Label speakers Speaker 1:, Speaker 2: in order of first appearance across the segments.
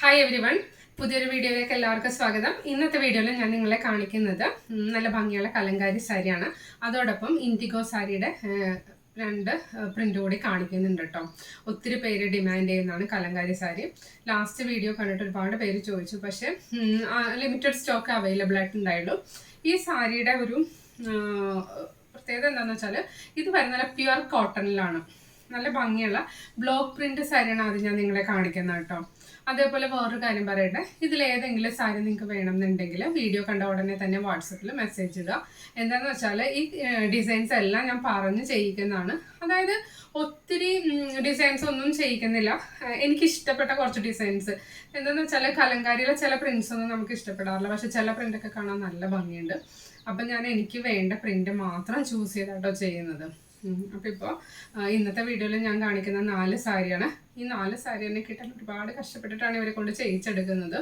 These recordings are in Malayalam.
Speaker 1: ഹായ് എവരി വൺ, പുതിയൊരു വീഡിയോയിലേക്ക് എല്ലാവർക്കും സ്വാഗതം. ഇന്നത്തെ വീഡിയോയിൽ ഞാൻ നിങ്ങളെ കാണിക്കുന്നത് നല്ല ഭംഗിയുള്ള കലങ്കാരി സാരിയാണ്. അതോടൊപ്പം ഇൻഡിഗോ സാരിയുടെ രണ്ട് പ്രിന്റ് കൂടി കാണിക്കുന്നുണ്ട് കേട്ടോ. ഒത്തിരി പേര് ഡിമാൻഡ് ചെയ്യുന്നതാണ് കലങ്കാരി സാരി. ലാസ്റ്റ് വീഡിയോ കണ്ടിട്ട് ഒരുപാട് പേര് ചോദിച്ചു, പക്ഷേ ലിമിറ്റഡ് സ്റ്റോക്ക് അവൈലബിൾ ആയിട്ടുണ്ടായുള്ളൂ. ഈ സാരിയുടെ ഒരു പ്രത്യേകത എന്താണെന്ന് വെച്ചാൽ ഇത് വരുന്ന പ്യുവർ കോട്ടണിലാണ്. നല്ല ഭംഗിയുള്ള ബ്ലോക്ക് പ്രിന്റ് സാരിയാണ് ആദ്യം ഞാൻ നിങ്ങളെ കാണിക്കുന്നത് കേട്ടോ. അതേപോലെ വേറൊരു കാര്യം പറയട്ടെ, ഇതിലേതെങ്കിലും സാരി നിങ്ങൾക്ക് വേണമെന്നുണ്ടെങ്കിൽ വീഡിയോ കണ്ട ഉടനെ തന്നെ വാട്സപ്പിൽ മെസ്സേജ് ഇടുക. എന്താണെന്ന് വെച്ചാൽ ഈ ഡിസൈൻസ് എല്ലാം ഞാൻ പറഞ്ഞ് ചെയ്യിക്കുന്നതാണ്. അതായത് ഒത്തിരി ഡിസൈൻസ് ഒന്നും ചെയ്യിക്കുന്നില്ല. എനിക്ക് ഇഷ്ടപ്പെട്ട കുറച്ച് ഡിസൈൻസ് എന്താണെന്ന് വെച്ചാൽ കലങ്കാരിയിലെ ചില പ്രിന്റ്സ് ഒന്നും നമുക്ക് ഇഷ്ടപ്പെടാറില്ല, പക്ഷെ ചില പ്രിന്റൊക്കെ കാണാൻ നല്ല ഭംഗിയുണ്ട്. അപ്പം ഞാൻ എനിക്ക് വേണ്ട പ്രിന്റ് മാത്രം ചൂസ് ചെയ്താട്ടോ ചെയ്യുന്നത്. അപ്പോൾ ഇപ്പോൾ ഇന്നത്തെ വീഡിയോയിൽ ഞാൻ കാണിക്കുന്ന 4 സാരിയാണ്. ഈ 4 സാരി തന്നെ കിട്ടാൻ ഒരുപാട് കഷ്ടപ്പെട്ടിട്ടാണ് ഇവരെ കൊണ്ട് ചെയ്യിച്ചെടുക്കുന്നത്.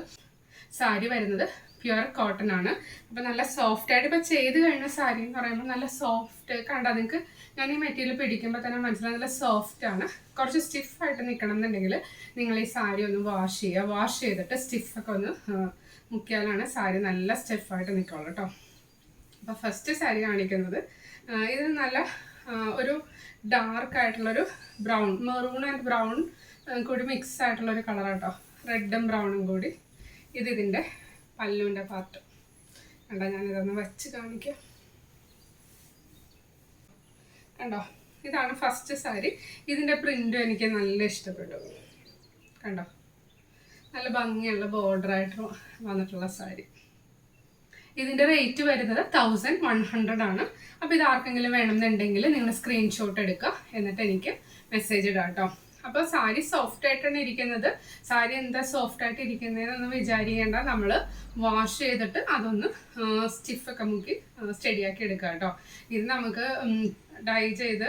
Speaker 1: സാരി വരുന്നത് പ്യുവർ കോട്ടൺ ആണ്. അപ്പോൾ നല്ല സോഫ്റ്റ് ആയിട്ട് ഇപ്പോൾ ചെയ്ത് കഴിഞ്ഞ സാരി എന്ന് പറയുമ്പോൾ നല്ല സോഫ്റ്റ് കണ്ടാൽ നിങ്ങൾക്ക് ഞാൻ ഈ മെറ്റീരിയൽ പിടിക്കുമ്പോൾ തന്നെ മനസ്സിലായി നല്ല സോഫ്റ്റ് ആണ്. കുറച്ച് സ്റ്റിഫായിട്ട് നിൽക്കണം എന്നുണ്ടെങ്കിൽ നിങ്ങൾ ഈ സാരി ഒന്ന് വാഷ് ചെയ്യുക. വാഷ് ചെയ്തിട്ട് സ്റ്റിഫൊക്കെ ഒന്ന് മുക്കിയാലാണ് സാരി നല്ല സ്റ്റിഫായിട്ട് നിൽക്കുള്ളൂ കേട്ടോ. അപ്പോൾ ഫസ്റ്റ് സാരി കാണിക്കുന്നത് ഇത് നല്ല ഒരു ഡാർക്ക് ആയിട്ടുള്ളൊരു ബ്രൗൺ, മെറൂൺ ആൻഡ് ബ്രൗൺ കൂടി മിക്സ് ആയിട്ടുള്ളൊരു കളർ കേട്ടോ. റെഡും ബ്രൗണും കൂടി. ഇതിൻ്റെ പല്ലുവിൻ്റെ പാർട്ട് കണ്ടോ. ഞാനിതൊന്ന് വെച്ച് കാണിക്കാം. കണ്ടോ, ഇതാണ് ഫസ്റ്റ് സാരി. ഇതിൻ്റെ പ്രിൻറ്റും എനിക്ക് നല്ല ഇഷ്ടപ്പെട്ടു. കണ്ടോ, നല്ല ഭംഗിയുള്ള ബോർഡറായിട്ട് വന്നിട്ടുള്ള സാരി. ഇതിൻ്റെ റേറ്റ് വരുന്നത് 1100 ആണ്. അപ്പോൾ ഇത് ആർക്കെങ്കിലും വേണമെന്നുണ്ടെങ്കിൽ നിങ്ങൾ സ്ക്രീൻഷോട്ട് എടുക്കുക, എന്നിട്ട് എനിക്ക് മെസ്സേജ് ഇടാം കേട്ടോ. അപ്പോൾ സാരി സോഫ്റ്റ് ആയിട്ടാണ് ഇരിക്കുന്നത്. സാരി എന്താ സോഫ്റ്റ് ആയിട്ട് ഇരിക്കുന്നതെന്നൊന്നും വിചാരിക്കേണ്ട. നമ്മൾ വാഷ് ചെയ്തിട്ട് അതൊന്ന് സ്റ്റിഫൊക്കെ മുക്കി സ്റ്റഡിയാക്കി എടുക്കുക കേട്ടോ. ഇത് നമുക്ക് ഡൈ ചെയ്ത്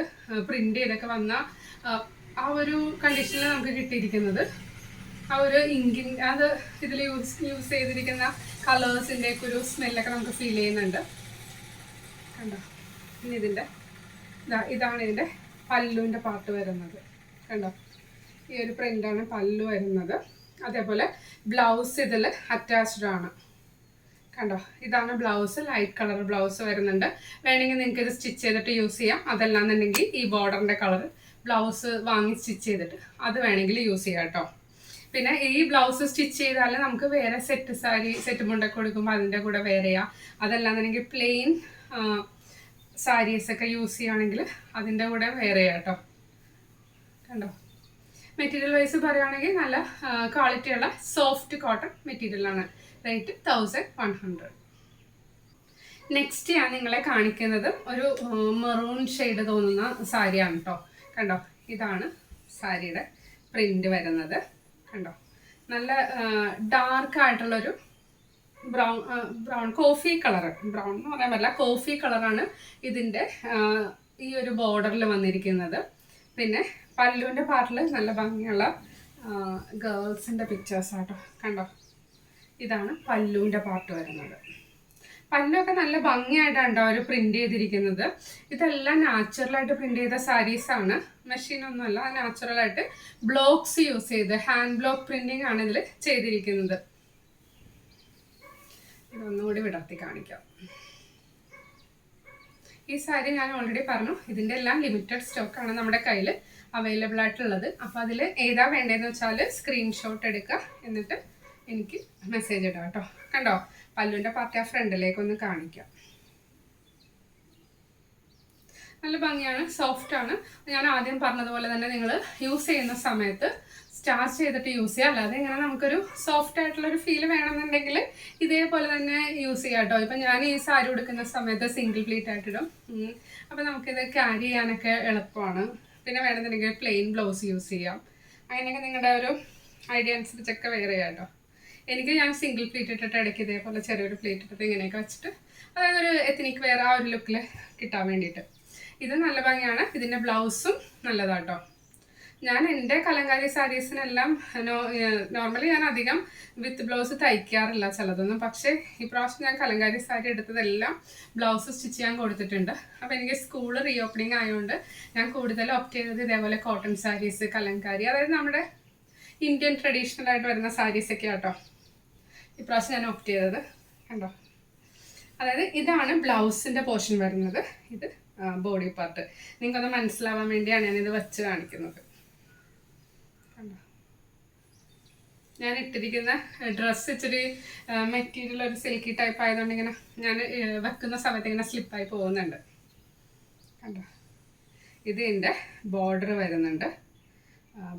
Speaker 1: പ്രിൻ്റ് ചെയ്തൊക്കെ വന്ന ആ ഒരു കണ്ടീഷനിൽ നമുക്ക് കിട്ടിയിരിക്കുന്നത്. ആ ഒരു ഇങ്കിൻ അത് ഇതിൽ യൂസ് ചെയ്തിരിക്കുന്ന കളേഴ്സിൻ്റെ ഒക്കെ ഒരു സ്മെല്ലൊക്കെ നമുക്ക് ഫീൽ ചെയ്യുന്നുണ്ട്. കണ്ടോ, ഇനി ഇതാണ് ഇതിൻ്റെ പല്ലുവിൻ്റെ പാർട്ട് വരുന്നത്. കണ്ടോ, ഈ ഒരു പ്രിൻ്റാണ് പല്ലു വരുന്നത്. അതേപോലെ ബ്ലൗസ് ഇതിൽ അറ്റാച്ച്ഡ് ആണ്. കണ്ടോ, ഇതാണ് ബ്ലൗസ്. ലൈറ്റ് കളർ ബ്ലൗസ് വരുന്നുണ്ട്. വേണമെങ്കിൽ നിങ്ങൾക്ക് ഇത് സ്റ്റിച്ച് ചെയ്തിട്ട് യൂസ് ചെയ്യാം. അതല്ലാന്നുണ്ടെങ്കിൽ ഈ ബോർഡറിൻ്റെ കളർ ബ്ലൗസ് വാങ്ങി സ്റ്റിച്ച് ചെയ്തിട്ട് അത് വേണമെങ്കിൽ യൂസ് ചെയ്യാം കേട്ടോ. പിന്നെ ഈ ബ്ലൗസ് സ്റ്റിച്ച് ചെയ്താൽ നമുക്ക് വേറെ സെറ്റ് മുണ്ടൊക്കെ കൊടുക്കുമ്പോൾ അതിൻ്റെ കൂടെ വേറെയാ. അതല്ലാന്നുണ്ടെങ്കിൽ പ്ലെയിൻ സാരീസൊക്കെ യൂസ് ചെയ്യുകയാണെങ്കിൽ അതിൻ്റെ കൂടെ വേറെയാ കേട്ടോ. കണ്ടോ, മെറ്റീരിയൽ വൈസ് പറയുകയാണെങ്കിൽ നല്ല ക്വാളിറ്റിയുള്ള സോഫ്റ്റ് കോട്ടൺ മെറ്റീരിയലാണ്. റേറ്റ് 1100. നെക്സ്റ്റ് ഞാൻ നിങ്ങളെ കാണിക്കുന്നത് ഒരു മെറൂൺ ഷെയ്ഡ് തോന്നുന്ന സാരിയാണ് കേട്ടോ. കണ്ടോ, ഇതാണ് സാരിയുടെ പ്രിന്റ് വരുന്നത്. കണ്ടോ, നല്ല ഡാർക്ക് ആയിട്ടുള്ളൊരു ബ്രൗൺ കോഫി കളർ. ബ്രൗൺ എന്ന് പറയാൻ പറ്റില്ല, കോഫി കളറാണ് ഇതിൻ്റെ ഈ ഒരു ബോർഡറിൽ വന്നിരിക്കുന്നത്. പിന്നെ പല്ലുവിൻ്റെ പാർട്ടിൽ നല്ല ഭംഗിയുള്ള ഗേൾസിൻ്റെ പിക്ചേഴ്സാട്ടോ. കണ്ടോ, ഇതാണ് പല്ലുവിൻ്റെ പാർട്ട് വരുന്നത്. പല്ലൊക്കെ നല്ല ഭംഗിയായിട്ടാണ് അവർ പ്രിന്റ് ചെയ്തിരിക്കുന്നത്. ഇതെല്ലാം നാച്ചുറലായിട്ട് പ്രിന്റ് ചെയ്ത സാരീസാണ്, മെഷീനൊന്നുമല്ല. നാച്ചുറലായിട്ട് ബ്ലോക്സ് യൂസ് ചെയ്ത് ഹാൻഡ് ബ്ലോക്ക് പ്രിന്റിംഗ് ആണ് ഇതിൽ ചെയ്തിരിക്കുന്നത്. ഇതൊന്നുകൂടി വിടർത്തി കാണിക്കാം. ഈ സാരി ഞാൻ ഓൾറെഡി പറഞ്ഞു, ഇതിൻ്റെ എല്ലാം ലിമിറ്റഡ് സ്റ്റോക്കാണ് നമ്മുടെ കയ്യിൽ അവൈലബിൾ ആയിട്ടുള്ളത്. അപ്പോൾ അതിൽ ഏതാ വേണ്ടതെന്ന് വെച്ചാൽ സ്ക്രീൻഷോട്ട് എടുക്കുക, എന്നിട്ട് എനിക്ക് മെസ്സേജ് ഇടാം കേട്ടോ. കണ്ടോ, പല്ലുവിൻ്റെ പാർട്ടി ആ ഫ്രണ്ടിലേക്കൊന്ന് കാണിക്കാം. നല്ല ഭംഗിയാണ്, സോഫ്റ്റ് ആണ്. ഞാൻ ആദ്യം പറഞ്ഞതുപോലെ തന്നെ നിങ്ങൾ യൂസ് ചെയ്യുന്ന സമയത്ത് സ്റ്റാർച്ച് ചെയ്തിട്ട് യൂസ് ചെയ്യുക. അല്ലാതെ ഇങ്ങനെ നമുക്കൊരു സോഫ്റ്റ് ആയിട്ടുള്ളൊരു ഫീൽ വേണമെന്നുണ്ടെങ്കിൽ ഇതേപോലെ തന്നെ യൂസ് ചെയ്യാം കേട്ടോ. ഇപ്പം ഞാൻ ഈ സാരി ഉടുക്കുന്ന സമയത്ത് സിംഗിൾ പ്ലീറ്റ് ആയിട്ടിടും. അപ്പം നമുക്കിത് ക്യാരി ചെയ്യാനൊക്കെ എളുപ്പമാണ്. പിന്നെ വേണമെന്നുണ്ടെങ്കിൽ പ്ലെയിൻ ബ്ലൗസ് യൂസ് ചെയ്യാം. അങ്ങനെയൊക്കെ നിങ്ങളുടെ ഒരു ഐഡിയ അനുസരിച്ചൊക്കെ വേറെ ചെയ്യാം കേട്ടോ. ഞാൻ സിംഗിൾ പ്ലേറ്റ് ഇട്ടിട്ട് ഇടയ്ക്ക് ഇതേപോലെ ചെറിയൊരു പ്ലേറ്റ് ഇട്ടിട്ട് ഇങ്ങനെയൊക്കെ വെച്ചിട്ട് അതായത് ഒരു എത്നിക് വേറെ ആ ഒരു ലുക്കിൽ കിട്ടാൻ വേണ്ടിയിട്ട്. ഇത് നല്ല ഭംഗിയാണ്. ഇതിൻ്റെ ബ്ലൗസും നല്ലതാട്ടോ. ഞാൻ എൻ്റെ കലങ്കാരി സാരീസിനെല്ലാം നോർമലി ഞാൻ അധികം വിത്ത് ബ്ലൗസ് തയ്ക്കാറില്ല ചിലതൊന്നും. പക്ഷേ ഇപ്രാവശ്യം ഞാൻ കലങ്കാരി സാരി എടുത്തതെല്ലാം ബ്ലൗസ് സ്റ്റിച്ച് ചെയ്യാൻ കൊടുത്തിട്ടുണ്ട്. അപ്പോൾ എനിക്ക് സ്കൂൾ റീഓപ്പണിങ് ആയതുകൊണ്ട് ഞാൻ കൂടുതൽ ഓപ്റ്റ് ചെയ്തത് ഇതേപോലെ കോട്ടൺ സാരീസ്, കലങ്കാരി, അതായത് നമ്മുടെ ഇന്ത്യൻ ട്രഡീഷണൽ ആയിട്ട് വരുന്ന സാരീസൊക്കെ കേട്ടോ ഇപ്രാവശ്യം ഞാൻ ഓപ്റ്റ് ചെയ്തത്. കണ്ടോ, അതായത് ഇതാണ് ബ്ലൗസിൻ്റെ പോർഷൻ വരുന്നത്, ഇത് ബോഡി പാർട്ട്. നിങ്ങൾക്കൊന്ന് മനസ്സിലാവാൻ വേണ്ടിയാണ് ഞാനിത് വെച്ച് കാണിക്കുന്നത്. കണ്ടോ, ഞാൻ ഇട്ടിരിക്കുന്ന ഡ്രസ്സ് ഇച്ചിരി മെറ്റീരിയൽ ഒരു സിൽക്കി ടൈപ്പ് ആയതുകൊണ്ട് ഇങ്ങനെ ഞാൻ വെക്കുന്ന സമയത്ത് ഇങ്ങനെ സ്ലിപ്പായി പോകുന്നുണ്ട്. കണ്ടോ, ഇത് എൻ്റെ ബോർഡർ വരുന്നുണ്ട്.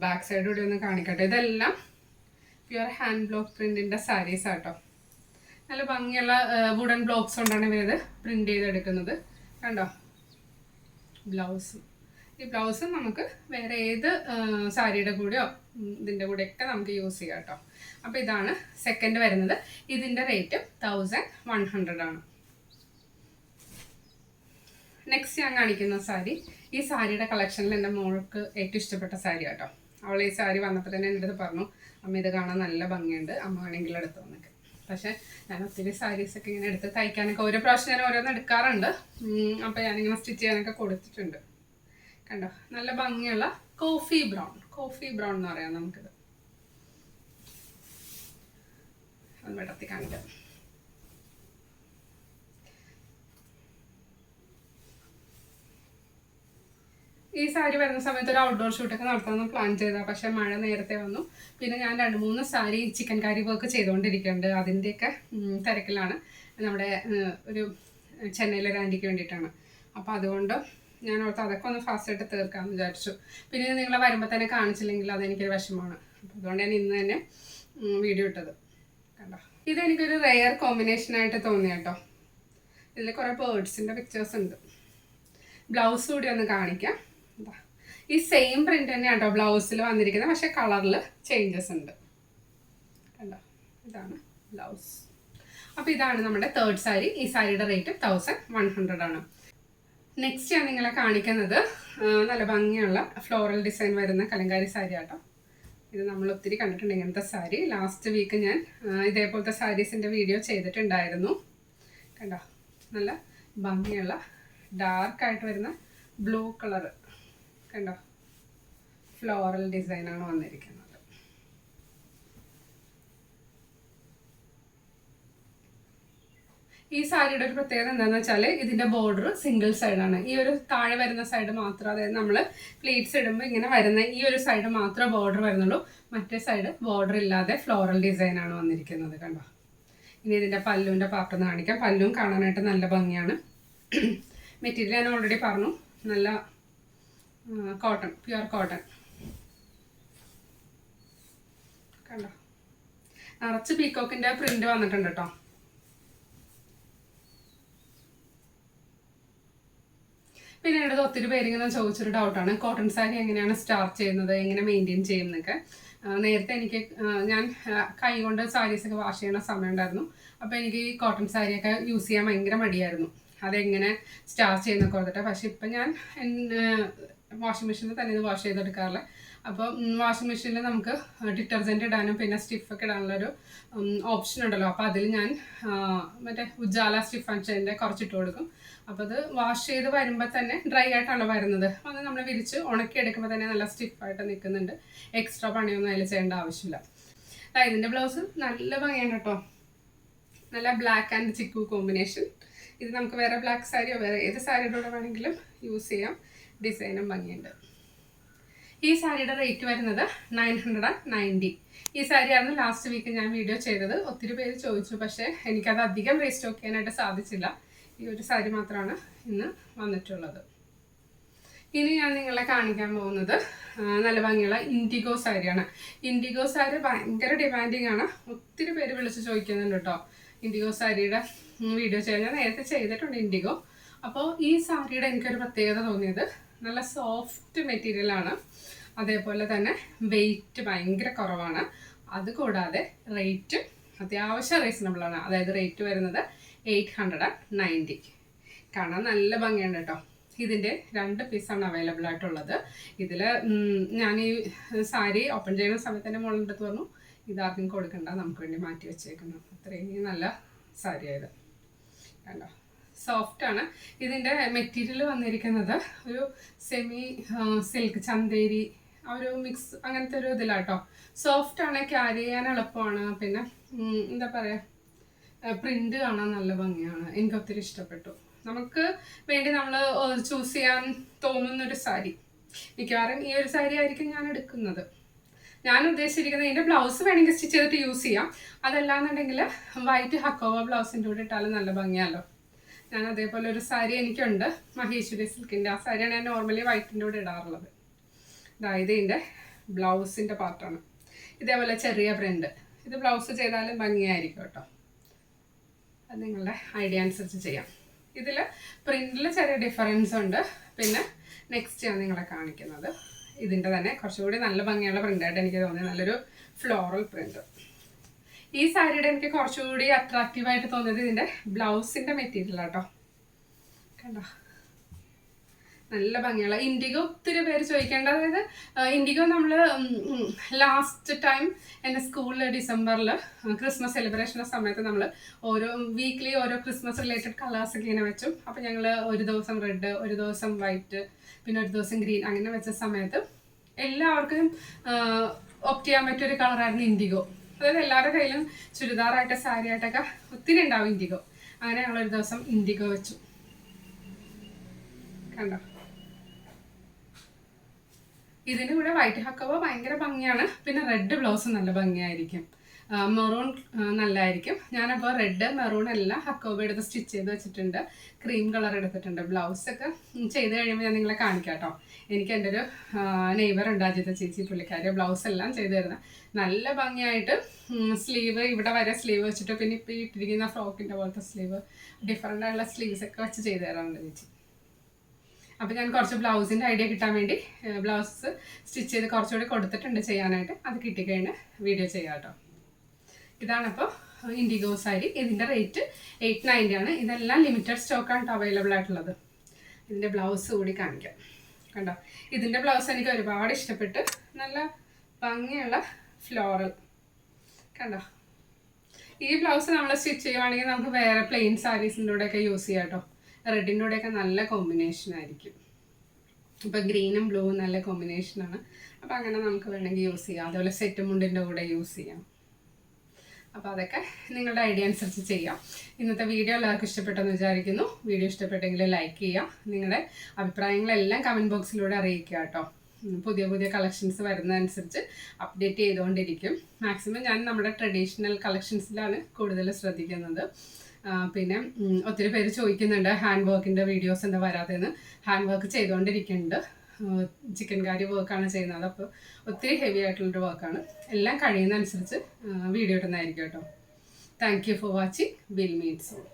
Speaker 1: ബാക്ക് സൈഡ് കൂടി ഒന്ന് കാണിക്കട്ടെ. ഇതെല്ലാം പ്യുവർ ഹാൻഡ് ബ്ലോക്ക് പ്രിൻറ്റിൻ്റെ സാരീസ് ആട്ടോ. നല്ല ഭംഗിയുള്ള വുഡൻ ബ്ലോക്സ് കൊണ്ടാണ് ഇവരിത് പ്രിൻ്റ് ചെയ്തെടുക്കുന്നത്. കണ്ടോ, ബ്ലൗസ്. ഈ ബ്ലൗസ് നമുക്ക് വേറെ ഏത് സാരിയുടെ കൂടെയോ ഇതിൻ്റെ കൂടെയൊക്കെ നമുക്ക് യൂസ് ചെയ്യാം കേട്ടോ. അപ്പോൾ ഇതാണ് സെക്കൻഡ് വരുന്നത്. ഇതിൻ്റെ റേറ്റ് 1100 ആണ്. നെക്സ്റ്റ് ഞാൻ കാണിക്കുന്ന സാരി, ഈ സാരിയുടെ കളക്ഷനിൽ എൻ്റെ മോൾക്ക് ഏറ്റവും ഇഷ്ടപ്പെട്ട സാരി കേട്ടോ. അവൾ ഈ സാരി വന്നപ്പോൾ തന്നെ എൻ്റെ അടുത്ത് പറഞ്ഞു, അമ്മ ഇത് കാണാൻ നല്ല ഭംഗിയുണ്ട്, അമ്മ വേണമെങ്കിൽ എടുത്തു വന്നൊക്കെ. പക്ഷേ ഞാൻ ഒത്തിരി സാരീസൊക്കെ ഇങ്ങനെ എടുത്ത് തയ്ക്കാനൊക്കെ ഓരോ പ്രാവശ്യം ഞാൻ ഓരോന്ന് എടുക്കാറുണ്ട്. അപ്പോൾ ഞാനിങ്ങനെ സ്റ്റിച്ച് ചെയ്യാനൊക്കെ കൊടുത്തിട്ടുണ്ട്. കണ്ടോ, നല്ല ഭംഗിയുള്ള കോഫി ബ്രൗൺ എന്ന് പറയാം നമുക്കിത്. അത് വെട്ടത്തി കാണിക്കാം. ഈ സാരി വരുന്ന സമയത്ത് ഒരു ഔട്ട്ഡോർ ഷൂട്ടൊക്കെ നടത്താമെന്ന് പ്ലാൻ ചെയ്താൽ, പക്ഷേ മഴ നേരത്തെ വന്നു. പിന്നെ ഞാൻ 2-3 സാരി ചിക്കൻ കറി വർക്ക് ചെയ്തുകൊണ്ടിരിക്കുന്നുണ്ട്. അതിൻ്റെയൊക്കെ തിരക്കിലാണ്. നമ്മുടെ ഒരു ചെന്നൈയിലൊരു ആൻറ്റിക്ക് വേണ്ടിയിട്ടാണ്. അപ്പോൾ അതുകൊണ്ട് ഞാൻ ഓർത്ത് അതൊക്കെ ഒന്ന് ഫാസ്റ്റായിട്ട് തീർക്കാമെന്ന് വിചാരിച്ചു. പിന്നെ നിങ്ങളെ വരുമ്പോൾ തന്നെ കാണിച്ചില്ലെങ്കിൽ അതെനിക്കൊരു വിഷമമാണ്. അപ്പോൾ അതുകൊണ്ട് ഞാൻ ഇന്ന് തന്നെ വീഡിയോ ഇട്ടത്. കണ്ടോ, ഇതെനിക്കൊരു റെയർ കോമ്പിനേഷനായിട്ട് തോന്നി കേട്ടോ. ഇതിൽ കുറേ ബേർഡ്സിൻ്റെ പിക്ചേഴ്സ് ഉണ്ട്. ബ്ലൗസ് കൂടി ഒന്ന് കാണിക്കാം. ഈ സെയിം പ്രിന്റ് തന്നെയാണ് കേട്ടോ ബ്ലൗസിൽ വന്നിരിക്കുന്നത്, പക്ഷെ കളറിൽ ചേഞ്ചസ് ഉണ്ട്. കണ്ടോ, ഇതാണ് ബ്ലൗസ്. അപ്പോൾ ഇതാണ് നമ്മുടെ തേർഡ് സാരി. ഈ സാരിയുടെ റേറ്റ് 1100 ആണ്. നെക്സ്റ്റ് ഞാൻ നിങ്ങളെ കാണിക്കുന്നത് നല്ല ഭംഗിയുള്ള ഫ്ലോറൽ ഡിസൈൻ വരുന്ന കലങ്കാരി സാരി ആട്ടോ. ഇത് നമ്മൾ ഒത്തിരി കണ്ടിട്ടുണ്ട് ഇങ്ങനത്തെ സാരി. ലാസ്റ്റ് വീക്ക് ഞാൻ ഇതേപോലത്തെ സാരീസിൻ്റെ വീഡിയോ ചെയ്തിട്ടുണ്ടായിരുന്നു. കണ്ടോ, നല്ല ഭംഗിയുള്ള ഡാർക്കായിട്ട് വരുന്ന ബ്ലൂ കളറ്. കണ്ടോ, ഫ്ലോറൽ ഡിസൈനാണ് വന്നിരിക്കുന്നത്. ഈ സാരിയുടെ ഒരു പ്രത്യേകത എന്താണെന്ന് വെച്ചാൽ ഇതിൻ്റെ ബോർഡർ സിംഗിൾ സൈഡാണ്. ഈ ഒരു താഴെ വരുന്ന സൈഡ് മാത്രം, അതായത് നമ്മൾ പ്ലീറ്റ്സ് ഇടുമ്പോൾ ഇങ്ങനെ വരുന്ന ഈ ഒരു സൈഡ് മാത്രമേ ബോർഡർ വരുന്നുള്ളൂ. മറ്റേ സൈഡ് ബോർഡർ ഇല്ലാതെ ഫ്ലോറൽ ഡിസൈനാണ് വന്നിരിക്കുന്നത്. കണ്ടോ, ഇനി ഇതിൻ്റെ പല്ലുവിൻ്റെ പാർട്ടൊന്ന് കാണിക്കാം. പല്ലും കാണാനായിട്ട് നല്ല ഭംഗിയാണ്. മെറ്റീരിയൽ ഞാൻ ഓൾറെഡി പറഞ്ഞു, നല്ല കോട്ടൺ, പ്യുവർ കോട്ടൺ. കണ്ടോ, നിറച്ച് പീക്കോക്കിൻ്റെ പ്രിന്റ് വന്നിട്ടുണ്ട് കേട്ടോ. പിന്നെ എൻ്റെ ഒത്തിരി പേരിങ്ങനെ ചോദിച്ചൊരു ഡൗട്ടാണ്, കോട്ടൺ സാരി എങ്ങനെയാണ് സ്റ്റാർട്ട് ചെയ്യുന്നത്, എങ്ങനെ മെയിൻറ്റെയിൻ ചെയ്യുന്നതൊക്കെ. നേരത്തെ എനിക്ക് ഞാൻ കൈ കൊണ്ട് സാരീസൊക്കെ വാഷ് ചെയ്യുന്ന സമയം ഉണ്ടായിരുന്നു. അപ്പോൾ എനിക്ക് ഈ കോട്ടൺ സാരിയൊക്കെ യൂസ് ചെയ്യാൻ ഭയങ്കര മടിയായിരുന്നു. അതെങ്ങനെ സ്റ്റാർട്ട് ചെയ്യുന്നൊക്കെ ഓർത്തിട്ട്. പക്ഷെ ഇപ്പം ഞാൻ വാഷിംഗ് മെഷീനിൽ തന്നെ ഇത് വാഷ് ചെയ്തെടുക്കാറില്ല. അപ്പോൾ വാഷിംഗ് മെഷീനിൽ നമുക്ക് ഡിറ്റർജൻറ്റ് ഇടാനും പിന്നെ സ്റ്റിഫൊക്കെ ഇടാനുള്ളൊരു ഓപ്ഷൻ ഉണ്ടല്ലോ. അപ്പോൾ അതിൽ ഞാൻ മറ്റേ ഉജാല സ്റ്റിഫ് ആൻഡ് കുറച്ചിട്ട് കൊടുക്കും. അപ്പോൾ അത് വാഷ് ചെയ്ത് വരുമ്പോൾ തന്നെ ഡ്രൈ ആയിട്ടാണല്ലോ വരുന്നത്. അത് നമ്മൾ വിരിച്ച് ഉണക്കി എടുക്കുമ്പോൾ തന്നെ നല്ല സ്റ്റിഫായിട്ട് നിൽക്കുന്നുണ്ട്. എക്സ്ട്രാ പണിയൊന്നും അതിൽ ചെയ്യേണ്ട ആവശ്യമില്ല. ഇതിൻ്റെ ബ്ലൗസ് നല്ല ഭംഗിയാണ് കേട്ടോ. നല്ല ബ്ലാക്ക് ആൻഡ് ചിക്കു കോമ്പിനേഷൻ. ഇത് നമുക്ക് വേറെ ബ്ലാക്ക് സാരിയോ വേറെ ഏത് സാരിയുടെ കൂടെ വേണമെങ്കിലും യൂസ് ചെയ്യാം. ഡിസൈനും ഭംഗിയുണ്ട്. ഈ സാരിയുടെ റേറ്റ് വരുന്നത് 990. ഈ സാരിയായിരുന്നു ലാസ്റ്റ് വീക്ക് ഞാൻ വീഡിയോ ചെയ്തത്. ഒത്തിരി പേര് ചോദിച്ചു, പക്ഷേ എനിക്കത് അധികം റീസ്റ്റോക്ക് ചെയ്യാനായിട്ട് സാധിച്ചില്ല. ഈ ഒരു സാരി മാത്രമാണ് ഇന്ന് വന്നിട്ടുള്ളത്. ഇനി ഞാൻ നിങ്ങളെ കാണിക്കാൻ പോകുന്നത് നല്ല ഭംഗിയുള്ള ഇൻഡിഗോ സാരിയാണ്. ഇൻഡിഗോ സാരി ഭയങ്കര ഡിമാൻഡിങ് ആണ്. ഒത്തിരി പേര് വിളിച്ച് ചോദിക്കുന്നുണ്ട് കേട്ടോ ഇൻഡിഗോ സാരിയുടെ വീഡിയോ ചെയ്യാൻ. ഞാൻ നേരത്തെ ചെയ്തിട്ടുണ്ട് ഇൻഡിഗോ. അപ്പോൾ ഈ സാരിയുടെ എനിക്കൊരു പ്രത്യേകത തോന്നിയത് നല്ല സോഫ്റ്റ് മെറ്റീരിയലാണ്. അതേപോലെ തന്നെ വെയിറ്റ് ഭയങ്കര കുറവാണ്. അതുകൂടാതെ റേറ്റ് അത്യാവശ്യം റീസണബിളാണ്. അതായത് റേറ്റ് വരുന്നത് 890. കാണാൻ നല്ല ഭംഗിയുണ്ട് കേട്ടോ. ഇതിൻ്റെ 2 പീസാണ് അവൈലബിൾ ആയിട്ടുള്ളത്. ഇതിൽ ഞാൻ ഈ സാരി ഓപ്പൺ ചെയ്യുന്ന സമയത്ത് എൻ്റെ മോളുടെ അടുത്ത് പറഞ്ഞു, ഇതാർക്കും കൊടുക്കണ്ട, നമുക്ക് വേണ്ടി മാറ്റി വെച്ചേക്കുന്നു. അത്രയും നല്ല സാരിയായത്. കണ്ടോ, സോഫ്റ്റാണ്. ഇതിൻ്റെ മെറ്റീരിയൽ വന്നിരിക്കുന്നത് ഒരു സെമി സിൽക്ക് ചന്തേരി ആ ഒരു മിക്സ് അങ്ങനത്തെ ഒരു ഇതിലാട്ടോ. സോഫ്റ്റ് ആണ്, ക്യാരി ചെയ്യാൻ എളുപ്പമാണ്. പിന്നെ എന്താ പറയുക, പ്രിന്റ് കാണാൻ നല്ല ഭംഗിയാണ്. എനിക്ക് ഒത്തിരി ഇഷ്ടപ്പെട്ടു. നമുക്ക് വേണ്ടി നമ്മൾ ചൂസ് ചെയ്യാൻ തോന്നുന്നൊരു സാരി, മിക്കവാറും ഈ ഒരു സാരി ആയിരിക്കും ഞാൻ എടുക്കുന്നത്. ഞാൻ ഉദ്ദേശിച്ചിരിക്കുന്നത് ഇതിൻ്റെ ബ്ലൗസ് വേണമെങ്കിൽ സ്റ്റിച്ച് ചെയ്തിട്ട് യൂസ് ചെയ്യാം. അതല്ലാന്നുണ്ടെങ്കിൽ വൈറ്റ് ഹക്കോവ ബ്ലൗസിൻ്റെ കൂടെ ഇട്ടാലും നല്ല ഭംഗിയാലോ. ഞാൻ അതേപോലെ ഒരു സാരി എനിക്കുണ്ട്, മഹേശ്വരി സിൽക്കിൻ്റെ. ആ സാരിയാണ് ഞാൻ നോർമലി വൈറ്റിൻ്റെ കൂടെ ഇടാറുള്ളത്. അതായത് ഇതിൻ്റെ ബ്ലൗസിൻ്റെ പാർട്ടാണ്. ഇതേപോലെ ചെറിയ പ്രിൻ്റ്. ഇത് ബ്ലൗസ് ചെയ്താലും ഭംഗിയായിരിക്കും കേട്ടോ. അത് നിങ്ങളുടെ ഐഡിയ അനുസരിച്ച് ചെയ്യാം. ഇതിൽ പ്രിൻറ്റിൽ ചെറിയ ഡിഫറൻസ് ഉണ്ട്. പിന്നെ നെക്സ്റ്റ് ഞാൻ നിങ്ങളെ കാണിക്കുന്നത് ഇതിൻ്റെ തന്നെ കുറച്ചുകൂടി നല്ല ഭംഗിയുള്ള പ്രിൻ്റായിട്ട് എനിക്ക് തോന്നിയത്, നല്ലൊരു ഫ്ലോറൽ പ്രിൻ്റ്. ഈ സാരിയുടെ എനിക്ക് കുറച്ചുകൂടി അട്രാക്റ്റീവായിട്ട് തോന്നിയത് ഇതിൻ്റെ ബ്ലൗസിൻ്റെ മെറ്റീരിയൽ കേട്ടോ. കണ്ടോ, നല്ല ഭംഗിയുള്ള ഇൻഡിഗോ. ഒത്തിരി പേര് ചോദിക്കേണ്ട, അതായത് ഇൻഡിഗോ നമ്മൾ ലാസ്റ്റ് ടൈം എൻ്റെ സ്കൂളിൽ ഡിസംബറിൽ ക്രിസ്മസ് സെലിബ്രേഷൻ്റെ സമയത്ത് നമ്മൾ വീക്ക്ലി ഓരോ ക്രിസ്മസ് റിലേറ്റഡ് കളേഴ്സൊക്കെ ഇങ്ങനെ വെച്ചു. അപ്പോൾ ഞങ്ങൾ ഒരു ദിവസം റെഡ്, ഒരു ദിവസം വൈറ്റ്, പിന്നെ ഒരു ദിവസം ഗ്രീൻ, അങ്ങനെ വെച്ച സമയത്ത് എല്ലാവർക്കും ഓപ്റ്റ് ചെയ്യാൻ പറ്റിയൊരു കളറായിരുന്നു ഇൻഡിഗോ. അതായത് എല്ലാവരുടെ കയ്യിലും ചുരിദാറായിട്ട് സാരി ആയിട്ടൊക്കെ ഒത്തിരി ഉണ്ടാവും ഇൻഡിഗോ. അങ്ങനെ ഞങ്ങളൊരു ദിവസം ഇൻഡിഗോ വെച്ചു. കണ്ടോ, ഇതിൻ്റെ കൂടെ വൈറ്റ് ഹക്കോവ ഭയങ്കര ഭംഗിയാണ്. പിന്നെ റെഡ് ബ്ലൗസ് നല്ല ഭംഗിയായിരിക്കും. മെറൂൺ നല്ലതായിരിക്കും. ഞാനപ്പോൾ റെഡ് മെറൂൺ എല്ലാം ഹക്കോവ എടുത്ത് സ്റ്റിച്ച് ചെയ്ത് വെച്ചിട്ടുണ്ട്. ക്രീം കളർ എടുത്തിട്ടുണ്ട്. ബ്ലൗസൊക്കെ ചെയ്ത് കഴിയുമ്പോൾ ഞാൻ നിങ്ങളെ കാണിക്കാം കേട്ടോ. എനിക്ക് എൻ്റെ ഒരു നെയ്ബർ ഉണ്ട്, അജിത ചേച്ചി, പുള്ളിക്കാരി ബ്ലൗസ് എല്ലാം ചെയ്ത് തരുന്നത് നല്ല ഭംഗിയായിട്ട്. സ്ലീവ് ഇവിടെ വരെ സ്ലീവ് വെച്ചിട്ട്, പിന്നെ ഇപ്പോൾ ഇട്ടിരിക്കുന്ന ഫ്രോക്കിൻ്റെ പോലത്തെ സ്ലീവ്, ഡിഫറെൻ്റ് ആയിട്ടുള്ള സ്ലീവ്സൊക്കെ വെച്ച് ചെയ്ത് തരാറുണ്ട് ചേച്ചി. അപ്പോൾ ഞാൻ കുറച്ച് ബ്ലൗസിൻ്റെ ഐഡിയ കിട്ടാൻ വേണ്ടി ബ്ലൗസ് സ്റ്റിച്ച് ചെയ്ത് കുറച്ചുകൂടി കൊടുത്തിട്ടുണ്ട് ചെയ്യാനായിട്ട്. അത് കിട്ടിക്കഴിഞ്ഞാൽ വീഡിയോ ചെയ്യാം കേട്ടോ. ഇതാണിപ്പോൾ ഇൻഡിഗോ സാരി. ഇതിൻ്റെ റേറ്റ് 890 ആണ്. ഇതെല്ലാം ലിമിറ്റഡ് സ്റ്റോക്കാണ് അവൈലബിൾ ആയിട്ടുള്ളത്. ഇതിൻ്റെ ബ്ലൗസ് കൂടി കാണിക്കാം. കണ്ടോ, ഇതിൻ്റെ ബ്ലൗസ് എനിക്ക് ഒരുപാട് ഇഷ്ടപ്പെട്ട്. നല്ല ഭംഗിയുള്ള ഫ്ലോറൽ. കണ്ടോ, ഈ ബ്ലൗസ് നമ്മൾ സ്റ്റിച്ച് ചെയ്യുവാണെങ്കിൽ നമുക്ക് വേറെ പ്ലെയിൻ സാരീസിൻ്റെ കൂടെയൊക്കെ യൂസ് ചെയ്യാം കേട്ടോ. റെഡിൻ്റെ കൂടെയൊക്കെ നല്ല കോമ്പിനേഷൻ ആയിരിക്കും. ഇപ്പോൾ ഗ്രീനും ബ്ലൂവും നല്ല കോമ്പിനേഷനാണ്. അപ്പോൾ അങ്ങനെ നമുക്ക് വേണമെങ്കിൽ യൂസ് ചെയ്യാം. അതുപോലെ സെറ്റ് മുണ്ടിൻ്റെ കൂടെ യൂസ് ചെയ്യാം. അപ്പോൾ അതൊക്കെ നിങ്ങളുടെ ഐഡിയ അനുസരിച്ച് ചെയ്യാം. ഇന്നത്തെ വീഡിയോ എല്ലാവർക്കും ഇഷ്ടപ്പെട്ടെന്ന് വിചാരിക്കുന്നു. വീഡിയോ ഇഷ്ടപ്പെട്ടെങ്കിൽ ലൈക്ക് ചെയ്യുക. നിങ്ങളുടെ അഭിപ്രായങ്ങളെല്ലാം കമൻറ്റ് ബോക്സിലൂടെ അറിയിക്കുക കേട്ടോ. പുതിയ പുതിയ കളക്ഷൻസ് വരുന്നതനുസരിച്ച് അപ്ഡേറ്റ് ചെയ്തുകൊണ്ടിരിക്കും. മാക്സിമം ഞാൻ നമ്മുടെ ട്രഡീഷണൽ കളക്ഷൻസിലാണ് കൂടുതൽ ശ്രദ്ധിക്കുന്നത്. പിന്നെ ഒത്തിരി പേര് ചോദിക്കുന്നുണ്ട് ഹാൻഡ് വർക്കിൻ്റെ വീഡിയോസ് എന്താ വരാതെന്ന്. ഹാൻഡ് വർക്ക് ചെയ്തുകൊണ്ടിരിക്കുന്നുണ്ട്. ചിക്കൻ കാരി വർക്കാണ് ചെയ്യുന്നത്. അപ്പോൾ ഒത്തിരി ഹെവി ആയിട്ടുള്ളൊരു വർക്കാണ്. എല്ലാം കഴിയുന്നതനുസരിച്ച് വീഡിയോ ഇടുന്നതായിരിക്കും കേട്ടോ. Thank you for watching. Will meet soon.